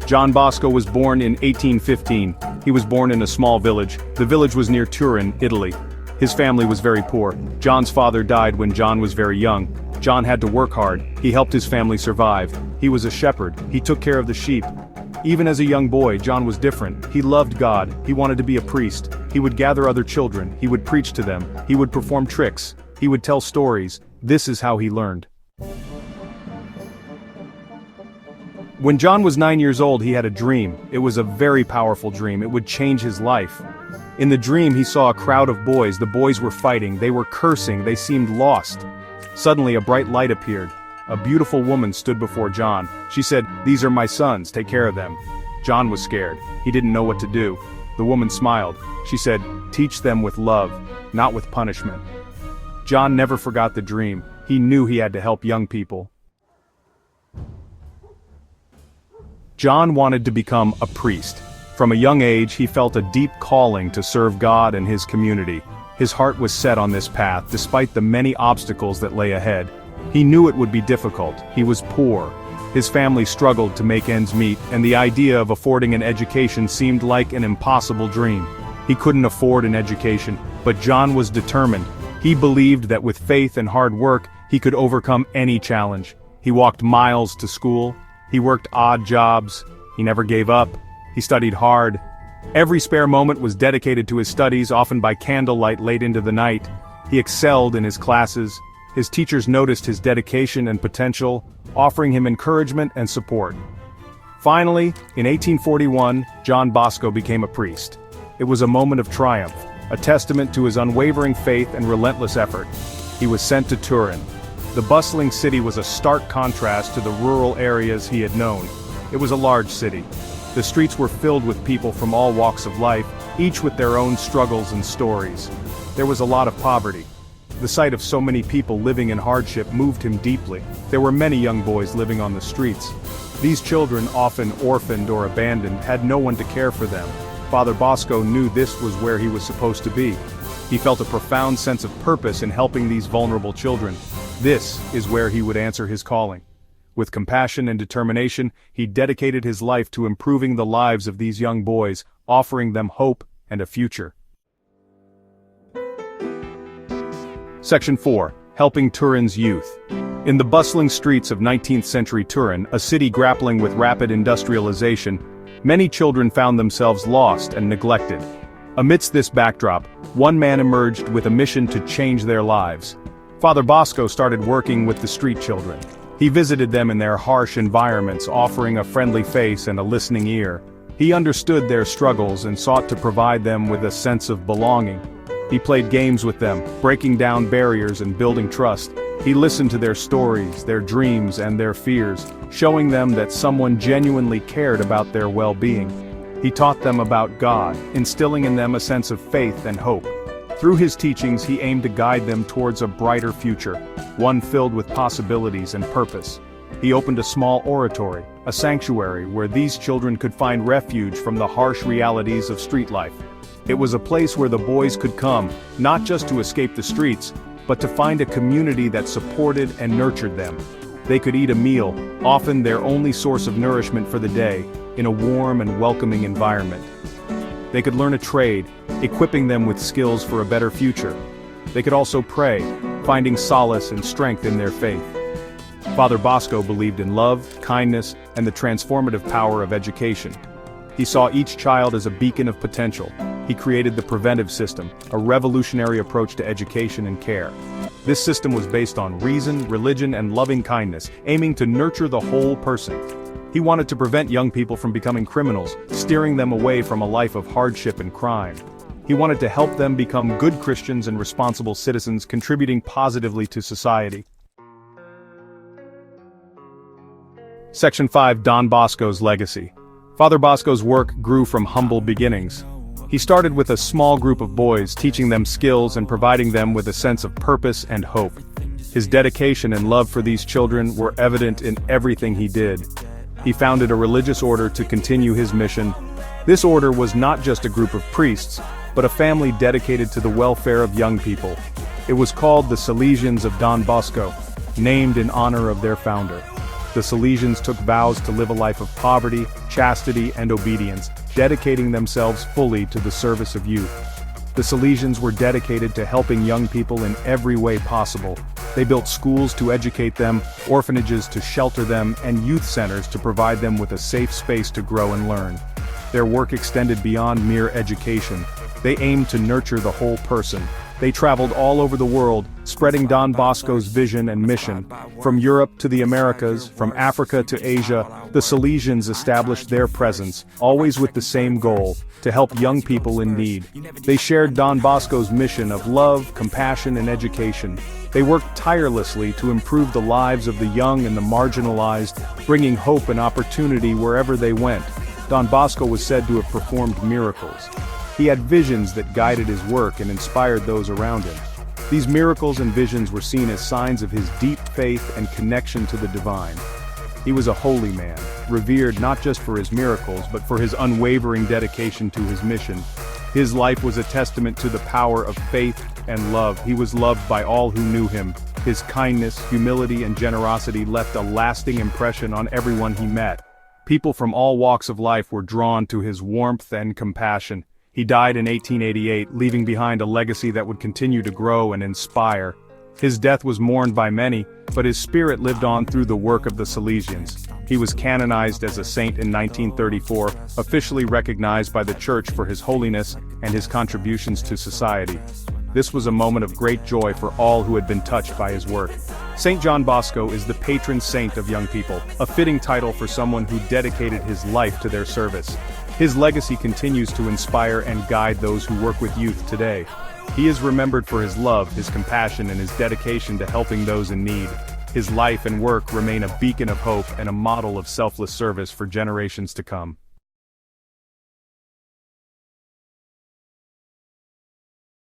John Bosco was born in 1815. He was born in a small village. The village was near Turin, Italy. His family was very poor. John's father died when John was very young. John had to work hard. He helped his family survive. He was a shepherd. He took care of the sheep. Even as a young boy, John was different. He loved God. He wanted to be a priest. He would gather other children. He would preach to them. He would perform tricks. He would tell stories. This is how he learned. When John was 9 years old, he had a dream. It was a very powerful dream. It would change his life. In the dream, he saw a crowd of boys. The boys were fighting. They were cursing. They seemed lost. Suddenly, a bright light appeared. A beautiful woman stood before John. She said, "These are my sons. Take care of them." John was scared. He didn't know what to do. The woman smiled. She said, "Teach them with love, not with punishment." John never forgot the dream. He knew he had to help young people. John wanted to become a priest. From a young age, he felt a deep calling to serve God and his community. His heart was set on this path, despite the many obstacles that lay ahead. He knew it would be difficult. He was poor. His family struggled to make ends meet, and the idea of affording an education seemed like an impossible dream. He couldn't afford an education, but John was determined. He believed that with faith and hard work, he could overcome any challenge. He walked miles to school. He worked odd jobs. He never gave up. He studied hard. Every spare moment was dedicated to his studies, often by candlelight late into the night. He excelled in his classes. His teachers noticed his dedication and potential, offering him encouragement and support. Finally, in 1841, John Bosco became a priest. It was a moment of triumph, a testament to his unwavering faith and relentless effort. He was sent to Turin. The bustling city was a stark contrast to the rural areas he had known. It was a large city. The streets were filled with people from all walks of life, each with their own struggles and stories. There was a lot of poverty. The sight of so many people living in hardship moved him deeply. There were many young boys living on the streets. These children, often orphaned or abandoned, had no one to care for them. Father Bosco knew this was where he was supposed to be. He felt a profound sense of purpose in helping these vulnerable children. This is where he would answer his calling. With compassion and determination, he dedicated his life to improving the lives of these young boys, offering them hope and a future. Section 4. Helping Turin's youth. In the bustling streets of 19th century Turin, a city grappling with rapid industrialization, many children found themselves lost and neglected. Amidst this backdrop, one man emerged with a mission to change their lives. Father Bosco started working with the street children. He visited them in their harsh environments, offering a friendly face and a listening ear. He understood their struggles and sought to provide them with a sense of belonging. He played games with them, breaking down barriers and building trust. He listened to their stories, their dreams, and their fears, showing them that someone genuinely cared about their well-being. He taught them about God, instilling in them a sense of faith and hope. Through his teachings, he aimed to guide them towards a brighter future, one filled with possibilities and purpose. He opened a small oratory, a sanctuary where these children could find refuge from the harsh realities of street life. It was a place where the boys could come, not just to escape the streets, but to find a community that supported and nurtured them. They could eat a meal, often their only source of nourishment for the day, in a warm and welcoming environment. They could learn a trade, equipping them with skills for a better future. They could also pray, finding solace and strength in their faith. Father Bosco believed in love, kindness, and the transformative power of education. He saw each child as a beacon of potential. He created the preventive system, a revolutionary approach to education and care. This system was based on reason, religion, and loving kindness, aiming to nurture the whole person. He wanted to prevent young people from becoming criminals, steering them away from a life of hardship and crime. He wanted to help them become good Christians and responsible citizens, contributing positively to society. Section 5. Don Bosco's legacy. Father Bosco's work grew from humble beginnings. He started with a small group of boys, teaching them skills and providing them with a sense of purpose and hope. His dedication and love for these children were evident in everything he did. He founded a religious order to continue his mission. This order was not just a group of priests, but a family dedicated to the welfare of young people. It was called the Salesians of Don Bosco, named in honor of their founder. the Salesians took vows to live a life of poverty, chastity, and obedience, dedicating themselves fully to the service of youth. The Salesians were dedicated to helping young people in every way possible. They built schools to educate them, orphanages to shelter them, and youth centers to provide them with a safe space to grow and learn. Their work extended beyond mere education. They aimed to nurture the whole person. They traveled all over the world, spreading Don Bosco's vision and mission. From Europe to the Americas, from Africa to Asia, the Salesians established their presence, always with the same goal: to help young people in need. They shared Don Bosco's mission of love, compassion, and education. They worked tirelessly to improve the lives of the young and the marginalized, bringing hope and opportunity wherever they went. Don Bosco was said to have performed miracles. He had visions that guided his work and inspired those around him. These miracles and visions were seen as signs of his deep faith and connection to the divine. He was a holy man, revered not just for his miracles but for his unwavering dedication to his mission. His life was a testament to the power of faith and love. He was loved by all who knew him. His kindness, humility, and generosity left a lasting impression on everyone he met. People from all walks of life were drawn to his warmth and compassion. He died in 1888, leaving behind a legacy that would continue to grow and inspire. His death was mourned by many, but his spirit lived on through the work of the Salesians. He was canonized as a saint in 1934, officially recognized by the Church for his holiness and his contributions to society. This was a moment of great joy for all who had been touched by his work. St. John Bosco is the patron saint of young people, a fitting title for someone who dedicated his life to their service. His legacy continues to inspire and guide those who work with youth today. He is remembered for his love, his compassion, and his dedication to helping those in need. His life and work remain a beacon of hope and a model of selfless service for generations to come.